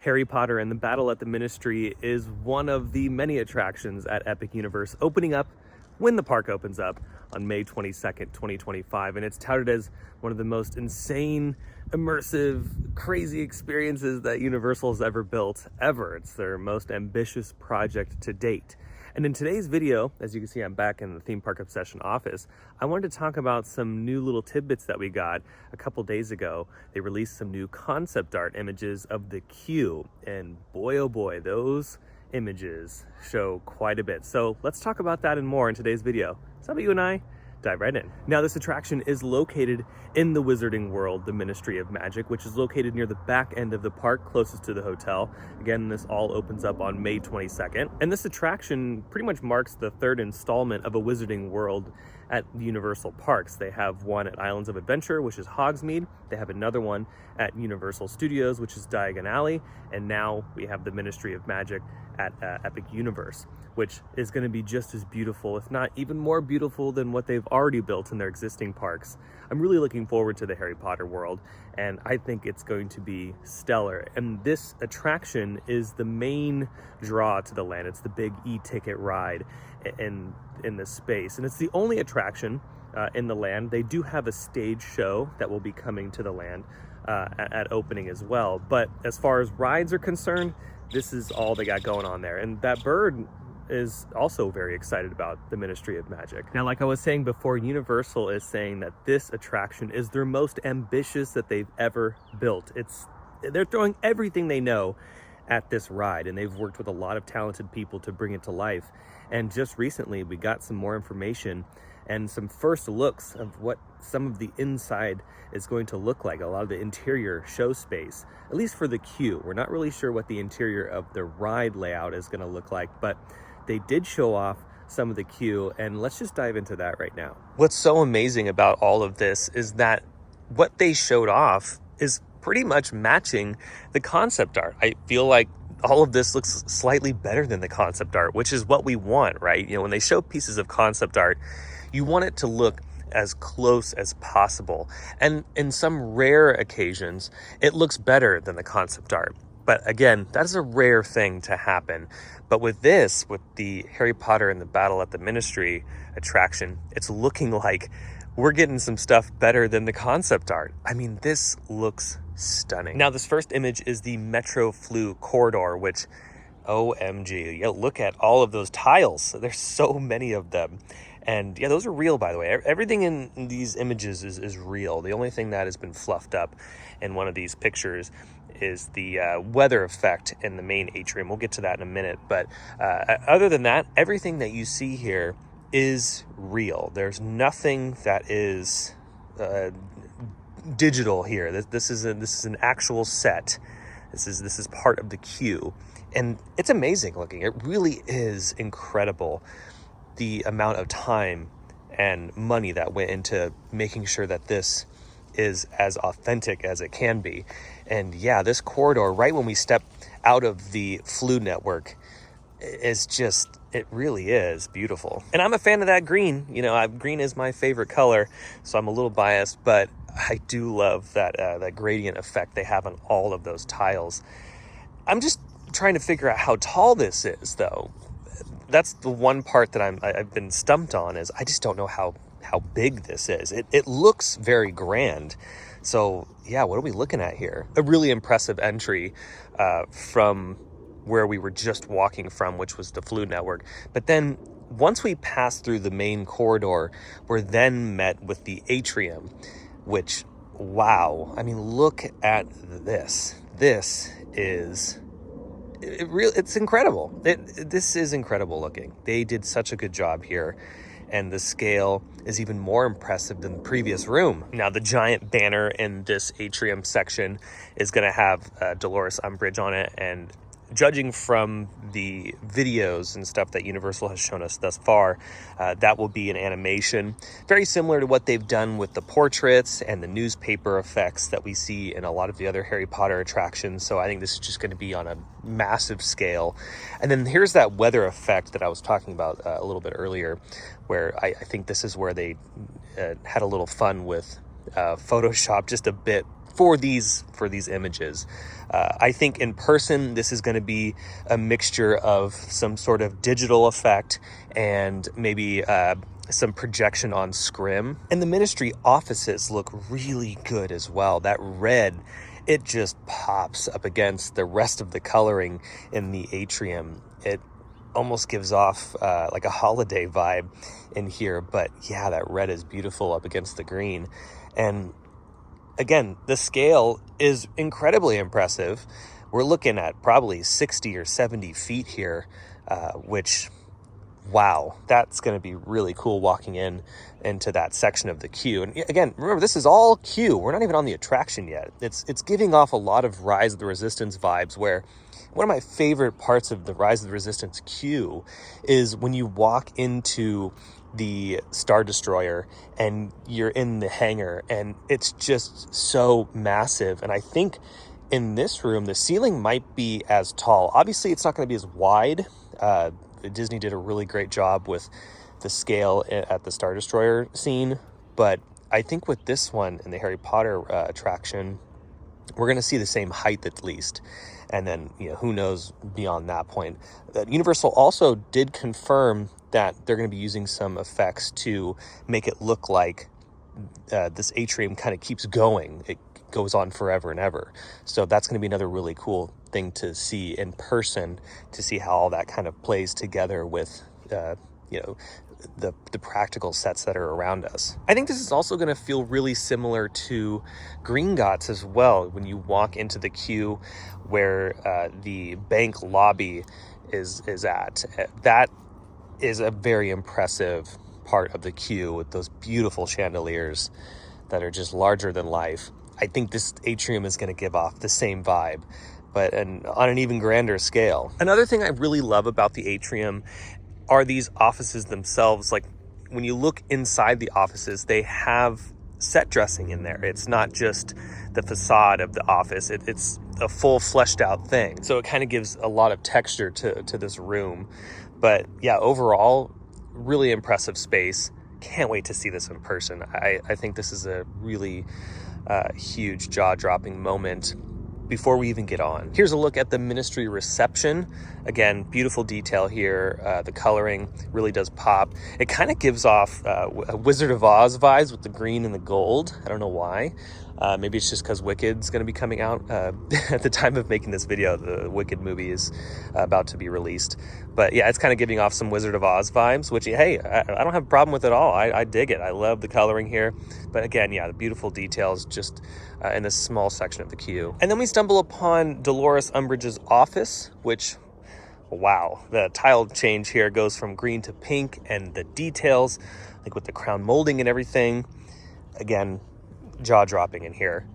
Harry Potter and the Battle at the Ministry is one of the many attractions at Epic Universe, opening up when the park opens up on May 22nd, 2025. And it's touted as one of the most insane, immersive, crazy experiences that Universal has ever built, ever. It's their most ambitious project to date. And in today's video, as you can see, I'm back in the Theme Park Obsession office. I wanted to talk about some new little tidbits that we got a couple days ago. They released some new concept art images of the queue, and boy, oh boy, those images show quite a bit. So let's talk about that and more in today's video. So how about you and I dive right in. Now, this attraction is located in the Wizarding World, the Ministry of Magic, which is located near the back end of the park, closest to the hotel. Again, this all opens up on May 22nd. And this attraction pretty much marks the third installment of a Wizarding World at Universal Parks. They have one at Islands of Adventure, which is Hogsmeade. They have another one at Universal Studios, which is Diagon Alley. And now we have the Ministry of Magic at Epic Universe, which is going to be just as beautiful, if not even more beautiful than what they've already built in their existing parks. I'm really looking forward to the Harry Potter world, and I think it's going to be stellar. And this attraction is the main draw to the land. It's the big e-ticket ride in this space, and it's the only attraction in the land. They do have a stage show that will be coming to the land at opening as well. But as far as rides are concerned, this is all they got going on there. And that bird is also very excited about the Ministry of Magic. Now, like I was saying before, Universal is saying that this attraction is their most ambitious that they've ever built. They're throwing everything they know at this ride, and they've worked with a lot of talented people to bring it to life. And just recently, we got some more information and some first looks of what some of the inside is going to look like, a lot of the interior show space, at least for the queue. We're not really sure what the interior of the ride layout is going to look like, but they did show off some of the queue, and let's just dive into that right now. What's so amazing about all of this is that what they showed off is pretty much matching the concept art. I feel like all of this looks slightly better than the concept art, which is what we want, right? You know, when they show pieces of concept art, you want it to look as close as possible. And in some rare occasions, it looks better than the concept art. But again, that is a rare thing to happen. But with this, with the Harry Potter and the Battle at the Ministry attraction, it's looking like we're getting some stuff better than the concept art. I mean, this looks stunning. Now, this first image is the Metro Flu corridor, which, OMG, yeah, look at all of those tiles. There's so many of them. And yeah, those are real, by the way. Everything in these images is real. The only thing that has been fluffed up in one of these pictures is the weather effect in the main atrium. We'll get to that in a minute. But other than that, everything that you see here is real. There's nothing that is digital here. This is an actual set. This is part of the queue, and it's amazing looking. It really is incredible, the amount of time and money that went into making sure that this is as authentic as it can be. And yeah, this corridor, right when we step out of the Flu network, is just, it really is beautiful. And I'm a fan of that green. You know, green is my favorite color, so I'm a little biased, but I do love that gradient effect they have on all of those tiles. I'm just trying to figure out how tall this is, though. That's the one part that I've been stumped on, is I just don't know how big this is. It looks very grand. So yeah, what are we looking at here? A really impressive entry from where we were just walking from, which was the Flu network. But then once we pass through the main corridor, we're then met with the Atrium, which, wow. I mean, look at this. This is... it's incredible. This is incredible looking. They did such a good job here, and the scale is even more impressive than the previous room. Now, the giant banner in this atrium section is going to have Dolores Umbridge on it, and judging from the videos and stuff that Universal has shown us thus far, that will be an animation very similar to what they've done with the portraits and the newspaper effects that we see in a lot of the other Harry Potter attractions. So I think this is just going to be on a massive scale. And then here's that weather effect that I was talking about a little bit earlier, where I think this is where they had a little fun with Photoshop just a bit for these images. I think in person, this is going to be a mixture of some sort of digital effect and maybe some projection on scrim. And the ministry offices look really good as well. That red, it just pops up against the rest of the coloring in the atrium. It almost gives off like a holiday vibe in here, but yeah, that red is beautiful up against the green. And again, the scale is incredibly impressive. We're looking at probably 60 or 70 feet here, which, wow, that's going to be really cool walking into that section of the queue. And again, remember, this is all queue. We're not even on the attraction yet. It's giving off a lot of Rise of the Resistance vibes, where one of my favorite parts of the Rise of the Resistance queue is when you walk into the Star Destroyer and you're in the hangar, and it's just so massive. And I think in this room, the ceiling might be as tall. Obviously, it's not going to be as wide. Disney did a really great job with the scale at the Star Destroyer scene, but I think with this one in the Harry Potter attraction, we're going to see the same height at least. And then, who knows beyond that point. Universal also did confirm that they're going to be using some effects to make it look like this atrium kind of keeps going. It goes on forever and ever. So that's going to be another really cool thing to see in person, to see how all that kind of plays together with, the practical sets that are around us. I think this is also going to feel really similar to Gringotts as well. When you walk into the queue where the bank lobby is at, that is a very impressive part of the queue with those beautiful chandeliers that are just larger than life. I think this atrium is going to give off the same vibe, but on an even grander scale. Another thing I really love about the atrium are these offices themselves. Like, when you look inside the offices, they have set dressing in there. It's not just the facade of the office. It's a full fleshed out thing. So it kind of gives a lot of texture to this room. But yeah, overall, really impressive space. Can't wait to see this in person. I think this is a really huge jaw-dropping moment before we even get on. Here's a look at the ministry reception. Again, beautiful detail here. The coloring really does pop. It kind of gives off Wizard of Oz vibes with the green and the gold. I don't know why. Maybe it's just because Wicked's going to be coming out at the time of making this video. The Wicked movie is about to be released. But yeah, it's kind of giving off some Wizard of Oz vibes, which, hey, I don't have a problem with at all. I dig it. I love the coloring here. But again, yeah, the beautiful details just in this small section of the queue. And then we stumble upon Dolores Umbridge's office, which, wow, the tile change here goes from green to pink, and the details, like with the crown molding and everything, again, jaw-dropping in here.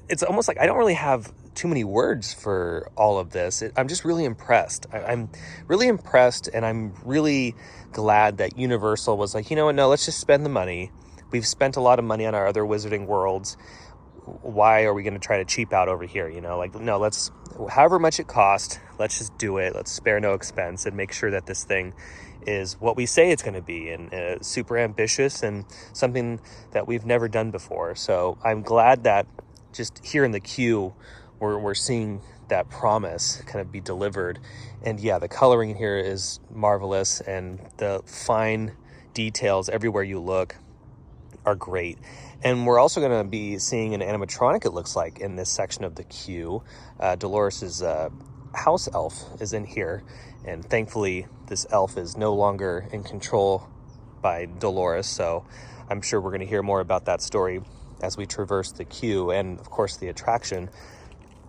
It's almost like I don't really have too many words for all of this. I'm just really impressed. I'm really impressed, and I'm really glad that Universal was like, you know what, no, let's just spend the money. We've spent a lot of money on our other Wizarding Worlds. Why are we going to try to cheap out over here? Like, no, let's, however much it costs, let's just do it. Let's spare no expense and make sure that this thing is what we say it's going to be, and super ambitious and something that we've never done before. So I'm glad that just here in the queue, we're seeing that promise kind of be delivered. And yeah, the coloring in here is marvelous, and the fine details everywhere you look are great. And we're also going to be seeing an animatronic, it looks like, in this section of the queue. Dolores's house elf is in here, and thankfully this elf is no longer in control by Dolores, so I'm sure we're going to hear more about that story as we traverse the queue and, of course, the attraction.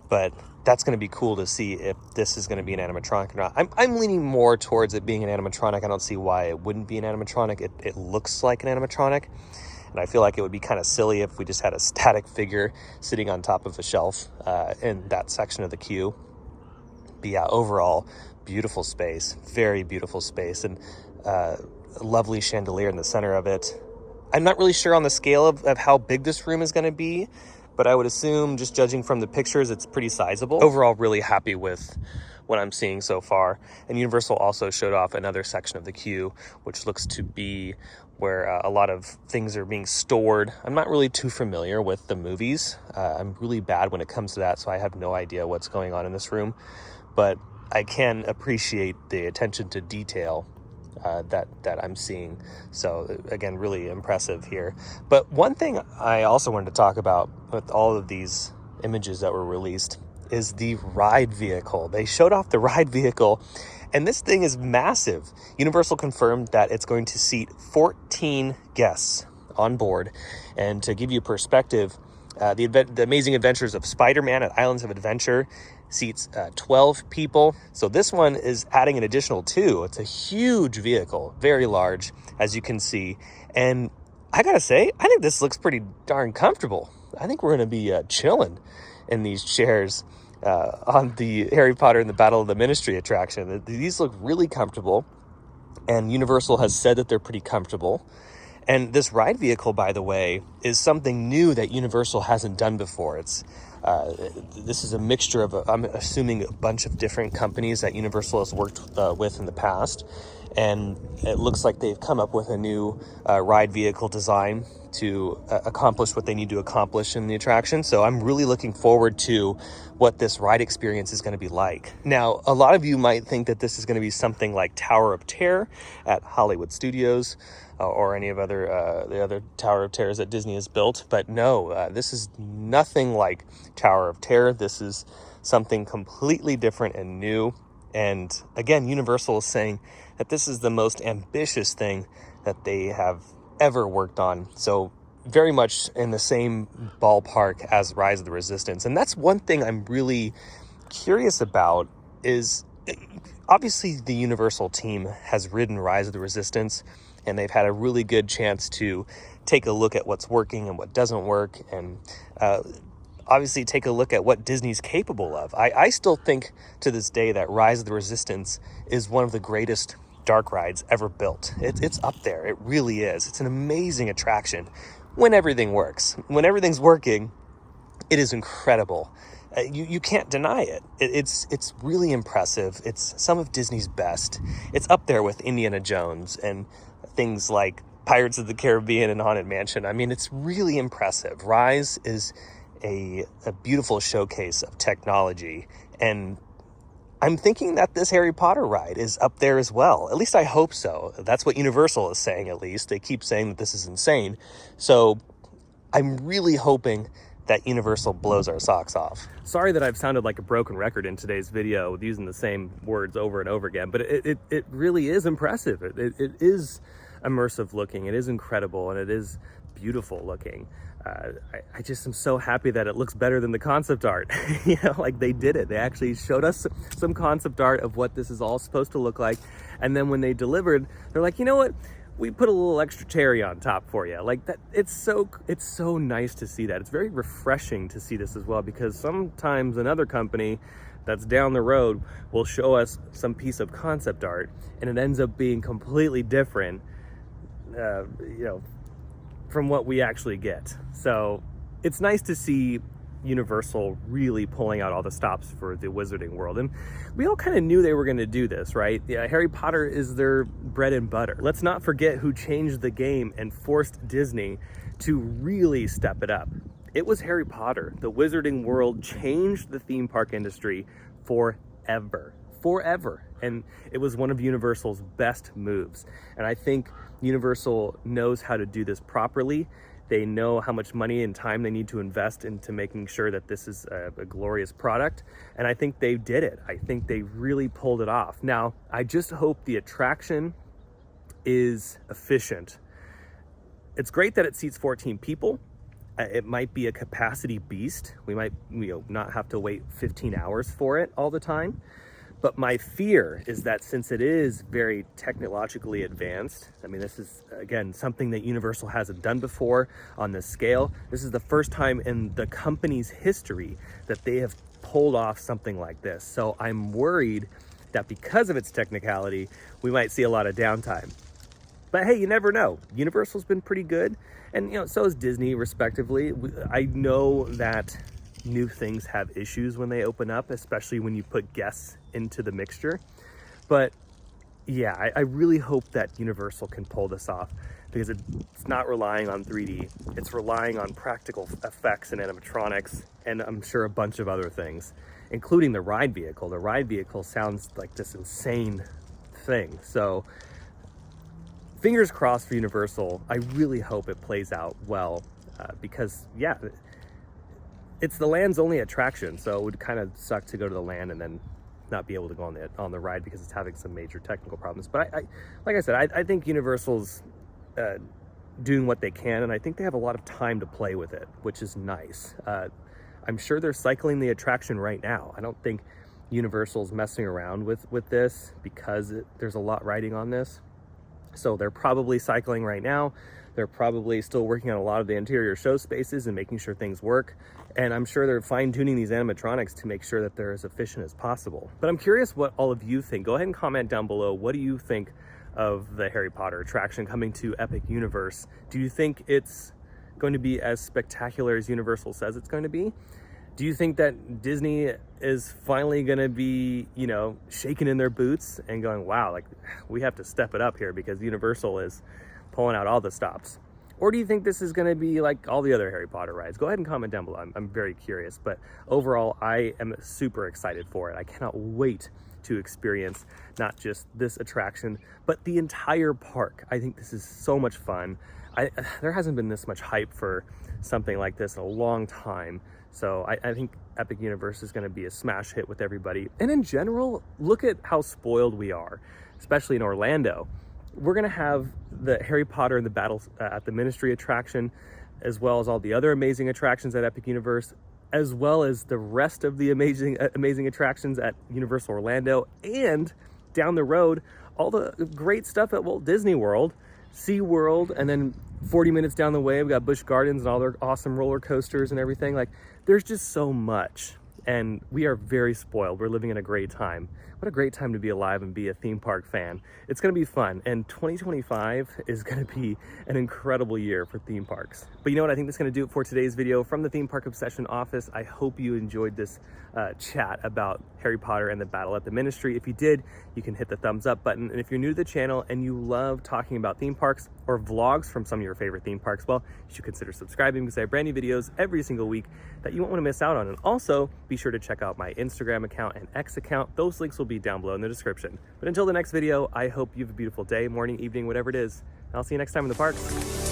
But that's going to be cool to see if this is going to be an animatronic or not. I'm leaning more towards it being an animatronic. I don't see why it wouldn't be an animatronic. It looks like an animatronic, and I feel like it would be kind of silly if we just had a static figure sitting on top of a shelf in that section of the queue. But yeah, overall, beautiful space, very beautiful space, and a lovely chandelier in the center of it. I'm not really sure on the scale of how big this room is going to be, but I would assume, just judging from the pictures, it's pretty sizable. Overall, really happy with what I'm seeing so far. And Universal also showed off another section of the queue, which looks to be where a lot of things are being stored. I'm not really too familiar with the movies. I'm really bad when it comes to that, so I have no idea what's going on in this room. But I can appreciate the attention to detail that I'm seeing. So again, really impressive here. But one thing I also wanted to talk about with all of these images that were released is the ride vehicle. They showed off the ride vehicle, and this thing is massive. Universal confirmed that it's going to seat 14 guests on board. And to give you perspective, the Amazing Adventures of Spider-Man at Islands of Adventure seats 12 people. So this one is adding an additional 2. It's a huge vehicle, very large, as you can see. And I gotta say, I think this looks pretty darn comfortable. I think we're gonna be chilling in these chairs on the Harry Potter and the Battle of the Ministry attraction. These look really comfortable, and Universal has said that they're pretty comfortable. And this ride vehicle, by the way, is something new that Universal hasn't done before. This is a mixture of, I'm assuming, a bunch of different companies that Universal has worked with in the past. And it looks like they've come up with a new ride vehicle design to accomplish what they need to accomplish in the attraction. So I'm really looking forward to what this ride experience is going to be like. Now, a lot of you might think that this is going to be something like Tower of Terror at Hollywood Studios, or any of the other Tower of Terrors that Disney has built. But no, this is nothing like Tower of Terror. This is something completely different and new. And again, Universal is saying that this is the most ambitious thing that they have ever worked on. So very much in the same ballpark as Rise of the Resistance. And that's one thing I'm really curious about is, obviously the Universal team has ridden Rise of the Resistance, and they've had a really good chance to take a look at what's working and what doesn't work, and obviously take a look at what Disney's capable of. I still think to this day that Rise of the Resistance is one of the greatest dark rides ever built. It's up there. It really is. It's an amazing attraction when everything works. When everything's working, it is incredible. You can't deny it. It's really impressive. It's some of Disney's best. It's up there with Indiana Jones and things like Pirates of the Caribbean and Haunted Mansion. I mean, it's really impressive. Rise is a beautiful showcase of technology, and I'm thinking that this Harry Potter ride is up there as well. At least I hope so. That's what Universal is saying, at least. They keep saying that this is insane. So I'm really hoping that Universal blows our socks off. Sorry that I've sounded like a broken record in today's video with using the same words over and over again, but it really is impressive. It is immersive looking, it is incredible, and it is beautiful looking. I just am so happy that it looks better than the concept art. You know, like they did it. They actually showed us some concept art of what this is all supposed to look like. And then when they delivered, they're like, you know what? We put a little extra cherry on top for you. Like that, it's so nice to see that. It's very refreshing to see this as well, because sometimes another company that's down the road will show us some piece of concept art and it ends up being completely different, from what we actually get. So it's nice to see Universal really pulling out all the stops for the Wizarding World. And we all kind of knew they were going to do this, right? Yeah, Harry Potter is their bread and butter. Let's not forget who changed the game and forced Disney to really step it up. It was Harry Potter. The Wizarding World changed the theme park industry forever. And it was one of Universal's best moves. And I think Universal knows how to do this properly. They know how much money and time they need to invest into making sure that this is a glorious product. And I think they did it. I think they really pulled it off. Now, I just hope the attraction is efficient. It's great that it seats 14 people. It might be a capacity beast. We might not have to wait 15 hours for it all the time. But my fear is that since it is very technologically advanced, I mean, this is, again, something that Universal hasn't done before on this scale. This is the first time in the company's history that they have pulled off something like this. So I'm worried that because of its technicality, we might see a lot of downtime. But hey, you never know. Universal's been pretty good. And, so is Disney, respectively. I know that new things have issues when they open up, especially when you put guests into the mixture. But yeah, I really hope that Universal can pull this off, because it's not relying on 3D. It's relying on practical effects and animatronics, and I'm sure a bunch of other things, including the ride vehicle. The ride vehicle sounds like this insane thing. So fingers crossed for Universal. I really hope it plays out well, because yeah, it's the land's only attraction, so it would kind of suck to go to the land and then not be able to go on the ride because it's having some major technical problems. But like I said, I think Universal's doing what they can, and I think they have a lot of time to play with it, which is nice. I'm sure they're cycling the attraction right now. I don't think Universal's messing around with this, because there's a lot riding on this. So they're probably cycling right now. They're probably still working on a lot of the interior show spaces and making sure things work. And I'm sure they're fine-tuning these animatronics to make sure that they're as efficient as possible. But I'm curious what all of you think. Go ahead and comment down below. What do you think of the Harry Potter attraction coming to Epic Universe? Do you think it's going to be as spectacular as Universal says it's going to be? Do you think that Disney is finally going to be, you know, shaking in their boots and going, wow, like, we have to step it up here because Universal is pulling out all the stops? Or do you think this is going to be like all the other Harry Potter rides? Go ahead and comment down below. I'm very curious. But overall, I am super excited for it. I cannot wait to experience not just this attraction, but the entire park. I think this is so much fun. There hasn't been this much hype for something like this in a long time. So I think Epic Universe is going to be a smash hit with everybody. And in general, look at how spoiled we are, especially in Orlando. We're going to have the Harry Potter and the Battle at the Ministry attraction, as well as all the other amazing attractions at Epic Universe, as well as the rest of the amazing attractions at Universal Orlando, and down the road, all the great stuff at Walt Disney World, SeaWorld, and then 40 minutes down the way, we got Busch Gardens and all their awesome roller coasters and everything. Like, there's just so much, and we are very spoiled. We're living in a great time. What a great time to be alive and be a theme park fan. It's going to be fun, and 2025 is going to be an incredible year for theme parks. But you know what? I think that's going to do it for today's video from the Theme Park Obsession office. I hope you enjoyed this chat about Harry Potter and the Battle at the Ministry. If you did, you can hit the thumbs up button. And if you're new to the channel and you love talking about theme parks or vlogs from some of your favorite theme parks, well, you should consider subscribing, because I have brand new videos every single week that you won't want to miss out on. And also, be sure to check out my Instagram account and X account. Those links will be down below in the description. But until the next video, I hope you have a beautiful day, morning, evening, whatever it is. And I'll see you next time in the parks.